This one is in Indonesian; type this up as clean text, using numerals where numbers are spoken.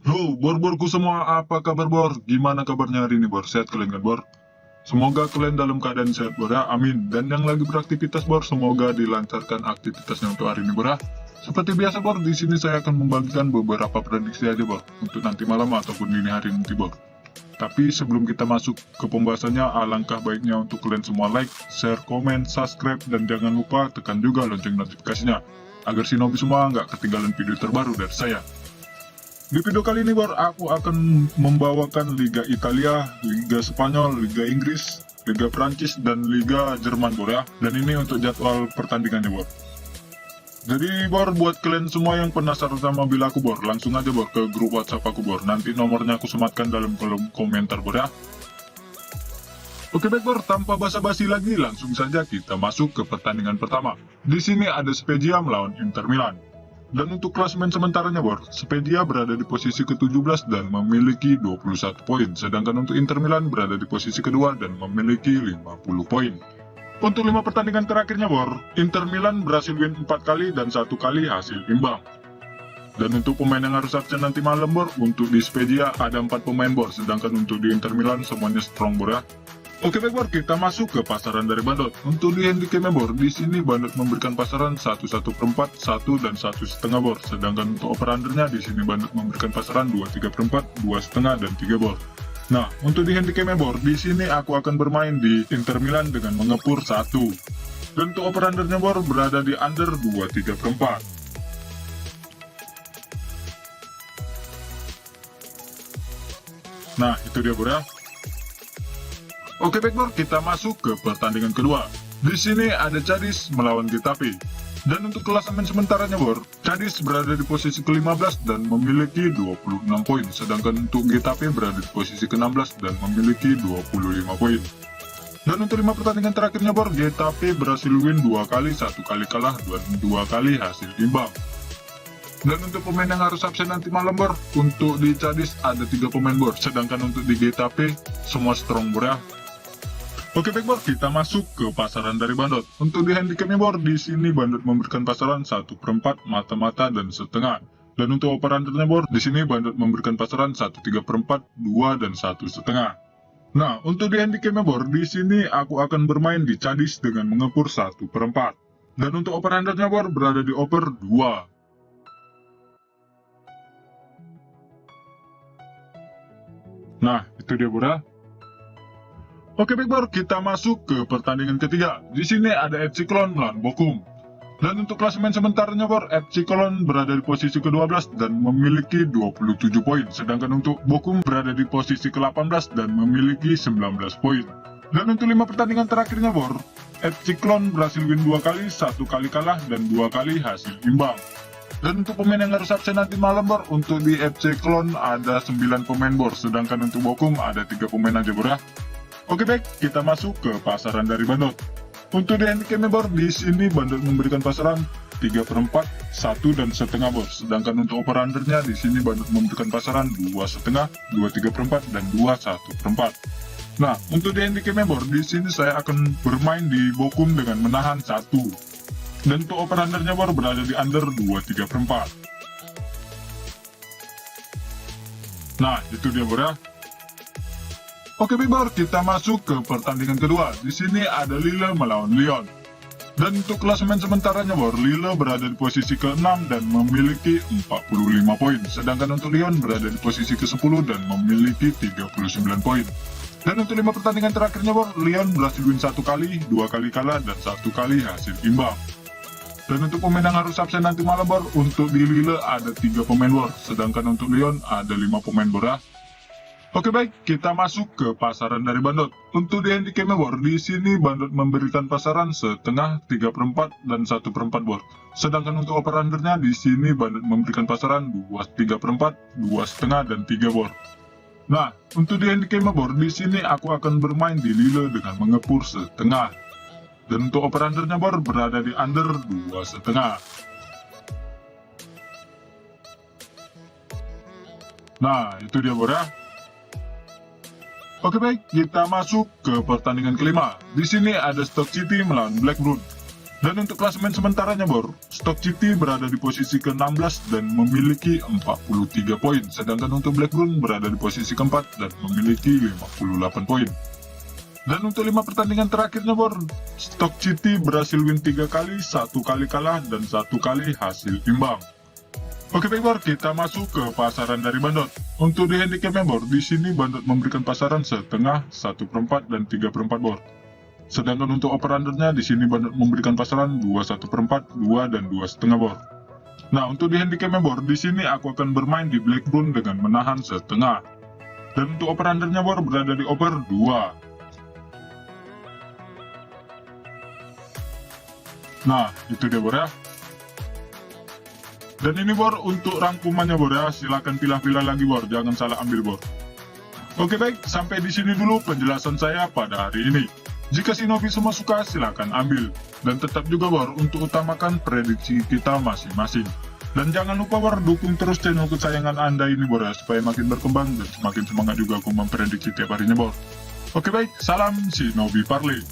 Yo, bor-borku semua, apa kabar bor? Gimana kabarnya hari ini bor? Sehat kalian kan bor? Semoga kalian dalam keadaan sehat bor ya, amin. Dan yang lagi beraktivitas bor, semoga dilancarkan aktivitasnya untuk hari ini bor ya. Seperti biasa bor, di sini saya akan membagikan beberapa prediksi aja bor, untuk nanti malam ataupun dini hari nanti bor. Tapi sebelum kita masuk ke pembahasannya, alangkah baiknya untuk kalian semua like, share, komen, subscribe, dan jangan lupa tekan juga lonceng notifikasinya, agar Shinobi semua nggak ketinggalan video terbaru dari saya. Di video kali ini bor, aku akan membawakan Liga Italia, Liga Spanyol, Liga Inggris, Liga Prancis, dan Liga Jerman bor ya. Dan ini untuk jadwal pertandingannya bor. Jadi bor, buat kalian semua yang penasaran sama mobil aku bor, langsung aja bor ke grup WhatsApp aku bor. Nanti nomornya aku sematkan dalam kolom komentar bor ya. Oke baik bor, tanpa basa-basi lagi, langsung saja kita masuk ke pertandingan pertama. Di sini ada Spezia melawan Inter Milan. Dan untuk klasemen sementaranya bor, Spezia berada di posisi ke-17 dan memiliki 21 poin, sedangkan untuk Inter Milan berada di posisi kedua dan memiliki 50 poin. Untuk 5 pertandingan terakhirnya bor, Inter Milan berhasil win 4 kali dan 1 kali hasil imbang. Dan untuk pemain yang harus absen nanti malam bor, untuk di Spezia ada 4 pemain bor, sedangkan untuk di Inter Milan semuanya strong bor ya. Oke baik bor, kita masuk ke pasaran dari Bandot. Untuk di handicapnya bor, di sini Bandot memberikan pasaran 1/1/4, 1 dan 1,5 bor. Sedangkan untuk over-undernya di sini Bandot memberikan pasaran 2/3/4, 2,5 dan 3 bor. Nah, untuk di handicapnya bor, di sini aku akan bermain di Inter Milan dengan mengepur 1. Dan untuk over-undernya bor berada di under 2/3/4. Nah, itu dia bor ya. Oke baik bor, kita masuk ke pertandingan kedua. Di sini ada Cadiz melawan Getafe. Dan untuk klasemen sementaranya bor, Cadiz berada di posisi ke-15 dan memiliki 26 poin, sedangkan untuk Getafe berada di posisi ke-16 dan memiliki 25 poin. Dan untuk 5 pertandingan terakhirnya bor, Getafe berhasil win 2 kali, 1 kali kalah, dan 2 kali hasil imbang. Dan untuk pemain yang harus absen nanti malam bor, untuk di Cadiz ada 3 pemain bor, sedangkan untuk di Getafe semua strong bor ya. Oke baik bor, kita masuk ke pasaran dari Bandot. Untuk di handicapnya bor, di sini Bandot memberikan pasaran 1/4, mata-mata dan setengah. Dan untuk over-undernya bor, di sini Bandot memberikan pasaran 1/3/4, 2 dan 1,5. Nah, untuk di handicapnya bor, di sini aku akan bermain di Cadiz dengan mengepur 1/4. Dan untuk over-undernya bor berada di over 2. Nah, itu dia bor ya. Oke baik bor, kita masuk ke pertandingan ketiga. Di sini ada FC Cologne melawan Bochum. Dan untuk klasemen sementaranya bor, FC Cologne berada di posisi ke-12 dan memiliki 27 poin, sedangkan untuk Bochum berada di posisi ke-18 dan memiliki 19 poin. Dan untuk 5 pertandingan terakhirnya bor, FC Cologne berhasil win 2 kali, 1 kali kalah dan 2 kali hasil imbang. Dan untuk pemain yang harus absen nanti malam bor, untuk di FC Cologne ada 9 pemain bor, sedangkan untuk Bochum ada 3 pemain aja bor ya. Oke baik, kita masuk ke pasaran dari Bandot. Untuk di handicapnya bor, di sini Bandot memberikan pasaran 3/4, 1 dan setengah bor. Sedangkan untuk over-undernya di sini Bandot memberikan pasaran 2,5, 2/3/4 dan 2,1/4. Nah, untuk di handicapnya bor, di sini saya akan bermain di Bochum dengan menahan 1. Dan untuk over-undernya bor berada di under 2/3/4. Nah, itu dia bor ya. Oke baik bor, kita masuk ke pertandingan kedua. Di sini ada Lille melawan Lyon. Dan untuk klasemen sementaranya bor, Lille berada di posisi ke-6 dan memiliki 45 poin. Sedangkan untuk Lyon berada di posisi ke-10 dan memiliki 39 poin. Dan untuk 5 pertandingan terakhirnya bor, Lyon berhasil win 1 kali, 2 kali kalah, dan 1 kali hasil imbang. Dan untuk pemain yang harus absen nanti malam bor, untuk di Lille ada 3 pemain bor, sedangkan untuk Lyon ada 5 pemain bor ya. Oke baik, kita masuk ke pasaran dari Bandot. Untuk di handicapnya bor, di sini Bandot memberikan pasaran setengah, 3/4 dan 1/4 bor. Sedangkan untuk over-undernya di sini Bandot memberikan pasaran 2/3/4, 2,5 dan 3 bor. Nah, untuk di handicapnya bor, di sini aku akan bermain di Lille dengan mengepur setengah. Dan untuk over-undernya bor berada di under 2,5. Nah, itu dia bor ya. Oke baik, kita masuk ke pertandingan kelima. Di sini ada Stoke City melawan Blackburn. Dan untuk klasemen sementaranya bor, Stock City berada di posisi ke-16 dan memiliki 43 poin, sedangkan untuk Blackburn berada di posisi ke-4 dan memiliki 58 poin. Dan untuk 5 pertandingan terakhirnya bor, Stock City berhasil win 3 kali, 1 kali kalah, dan 1 kali hasil imbang. Oke baik bor, kita masuk ke pasaran dari Bandot. Untuk di handicapnya bor, di sini Bandot memberikan pasaran setengah, 1/4, dan 3/4 bor. Sedangkan untuk over-undernya di sini Bandot memberikan pasaran 2/1/4, 2 dan 2,5 bor. Nah, untuk di handicapnya bor, di sini aku akan bermain di Blackburn dengan menahan setengah. Dan untuk over-undernya bor berada di over 2. Nah, itu dia bor ya. Dan ini bor untuk rangkumannya bor ya, silahkan pilih-pilih lagi bor, jangan salah ambil bor. Oke baik, sampai di sini dulu penjelasan saya pada hari ini. Jika si novi semua suka, silahkan ambil. Dan tetap juga bor, untuk utamakan prediksi kita masing-masing. Dan jangan lupa bor, dukung terus channel kesayangan Anda ini bor ya, supaya makin berkembang dan semakin semangat juga aku memprediksi tiap harinya bor. Oke baik, salam si Novi Parley.